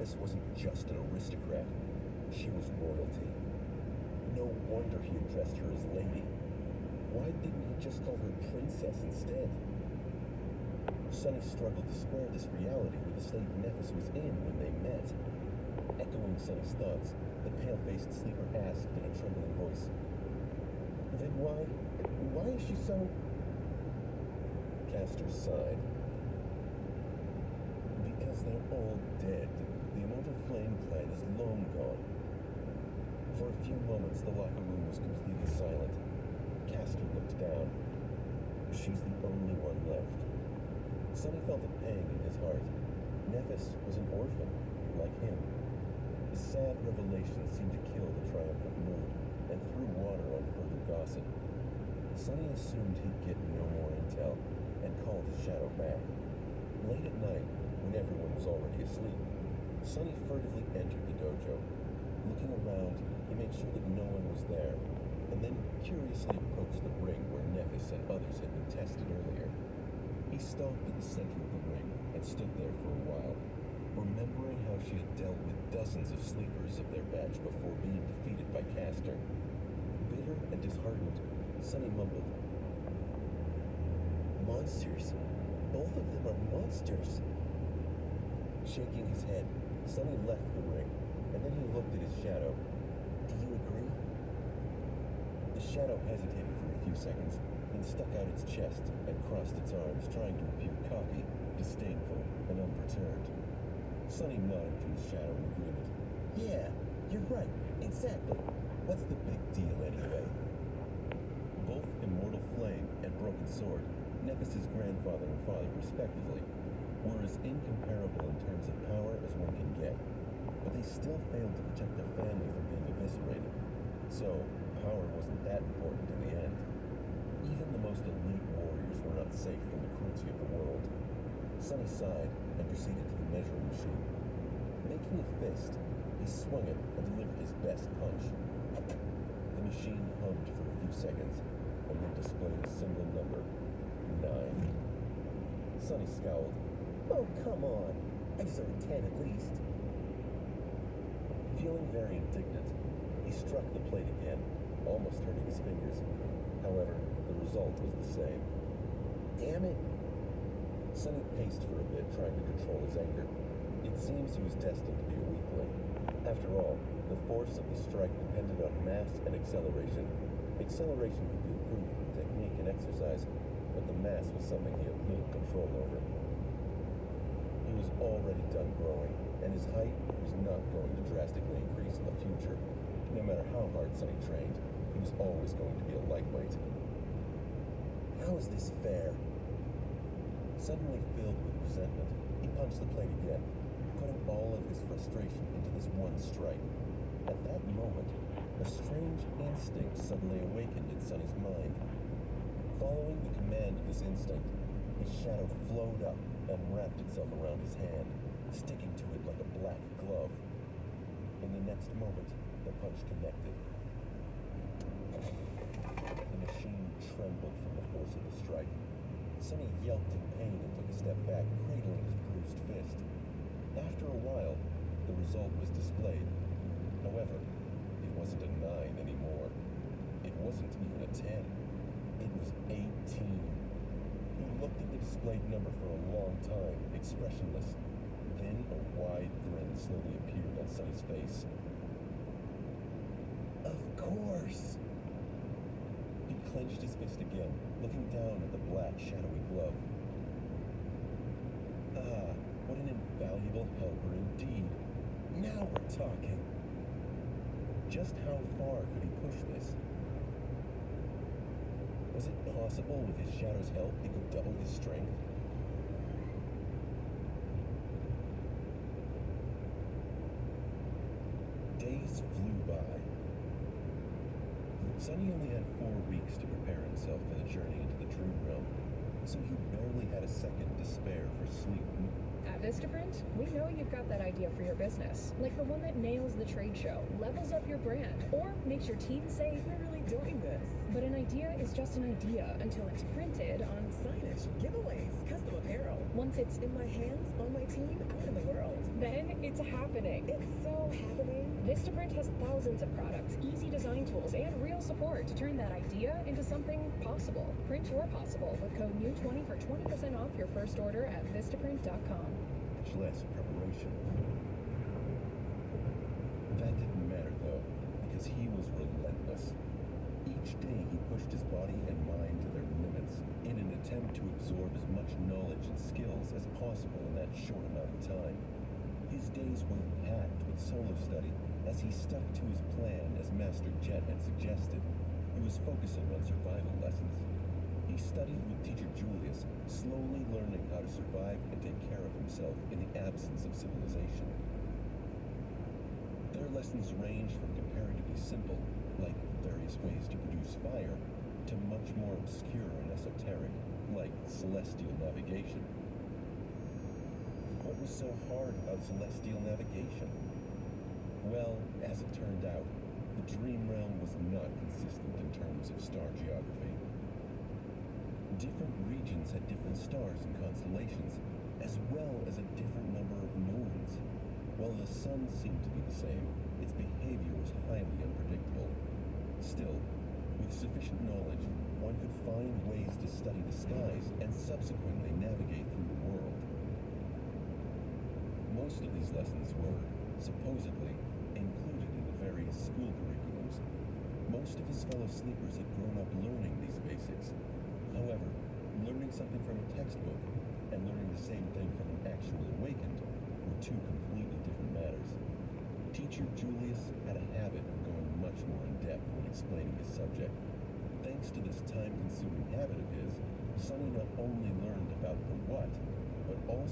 Nefis wasn't just an aristocrat, she was royalty. No wonder he addressed her as lady. Why didn't he just call her princess instead? Sunny struggled to square this reality with the state Nefis was in when they met. Echoing Sunny's thoughts, the pale-faced sleeper asked in a trembling voice, "Then why is she so..." Castor sighed. "Because they're all dead. The immortal flame clan is long gone." For a few moments, the locker room was completely silent. Castor looked down. She's the only one left. Sunny felt a pang in his heart. Nefis was an orphan, like him. The sad revelation seemed to kill the triumphant mood and threw water on further gossip. Sunny assumed he'd get no more intel and called his shadow back. Late at night, when everyone was already asleep, Sunny furtively entered the dojo. Looking around, he made sure that no one was there, and then curiously approached the ring where Nefis and others had been tested earlier. He stalked at the center of the ring and stood there for a while, remembering how she had dealt with dozens of sleepers of their batch before being defeated by Castor. Bitter and disheartened, Sunny mumbled, "Monsters. Both of them are monsters." Shaking his head, Sunny left the ring, and then he looked at his shadow. "Do you agree?" The shadow hesitated for a few seconds, then stuck out its chest and crossed its arms, trying to appear cocky, disdainful, and unperturbed. Sunny nodded to his shadow in agreement. "Yeah, you're right. Exactly. What's the big deal anyway?" Both Immortal Flame and Broken Sword, Nefis' grandfather and father respectively, were as incomparable in terms of power as one can get, but they still failed to protect their family from being eviscerated. So, power wasn't that important in the end. Even the most elite warriors were not safe from the cruelty of the world. Sunny sighed and proceeded to the measuring machine. Making a fist, he swung it and delivered his best punch. The machine hummed for a few seconds and then displayed a single number, 9. Sunny scowled. "Oh, come on. I deserve a 10 at least." Feeling very indignant, he struck the plate again, almost hurting his fingers. However, the result was the same. "Damn it." Sunny paced for a bit, trying to control his anger. It seems he was destined to be a weakling. After all, the force of the strike depended on mass and acceleration. Acceleration could be improved with technique and exercise, but the mass was something he had little control over. He was already done growing, and his height was not going to drastically increase in the future. No matter how hard Sunny trained, he was always going to be a lightweight. How is this fair? Suddenly filled with resentment, he punched the plate again, putting all of his frustration into this one strike. At that moment, a strange instinct suddenly awakened in Sunny's mind. Following the command of this instinct, his shadow flowed up and wrapped itself around his hand, sticking to it like a black glove. In the next moment, the punch connected. The machine trembled from the force of the strike. Sunny yelped in pain and took a step back, cradling his bruised fist. After a while, the result was displayed. However, it wasn't a 9 anymore. It wasn't even a 10. It was 18. He looked at the displayed number for a long time, expressionless. Then a wide grin slowly appeared on Sunny's face. "Of course!" He clenched his fist again, looking down at the black, shadowy glove. Ah, what an invaluable helper indeed. Now we're talking. Just how far could he push this? Was it possible with his shadow's help he could double his strength? Days flew by. Sunny only had 4 weeks to prepare himself for the journey into the Dream Realm, so he barely had a second to spare for sleep. At Vistaprint, we know you've got that idea for your business, like the one that nails the trade show, levels up your brand, or makes your team say, "We're really doing this." But an idea is just an idea until it's printed on signage, giveaways, custom apparel. Once it's in my hands, on my team, out in the world, then it's happening. It's so happening. Vistaprint has thousands of products, easy design tools, and real support to turn that idea into something possible. Print your possible with code NEW20 for 20% off your first order at Vistaprint.com. Much less preparation. That didn't matter, though, because he was relentless. Each day he pushed his body and mind to their limits in an attempt to absorb as much knowledge and skills as possible in that short amount of time. His days were packed with solo study as he stuck to his plan as Master Jet had suggested. He was focusing on survival lessons. He studied with Teacher Julius, slowly learning how to survive and take care of himself in the absence of civilization. Their lessons ranged from comparatively simple, like various ways to produce fire, to much more obscure and esoteric, like celestial navigation. What was so hard about celestial navigation? Well, as it turned out, the Dream Realm was not consistent in terms of star geography. Different regions had different stars and constellations, as well as a different number of moons. While the sun seemed to be the same, its behavior was highly unpredictable. Still, with sufficient knowledge, one could find ways to study the skies and subsequently navigate through the world. Most of these lessons were, supposedly, included in the various school curriculums. Most of his fellow sleepers had grown up learning these basics. However, learning something from a textbook and learning the same thing from an actual awakened were two completely different matters. Teacher Julius had a habit of going much more in depth when explaining his subject. Thanks to this time-consuming habit of his, Sonny not only learned about the what, but also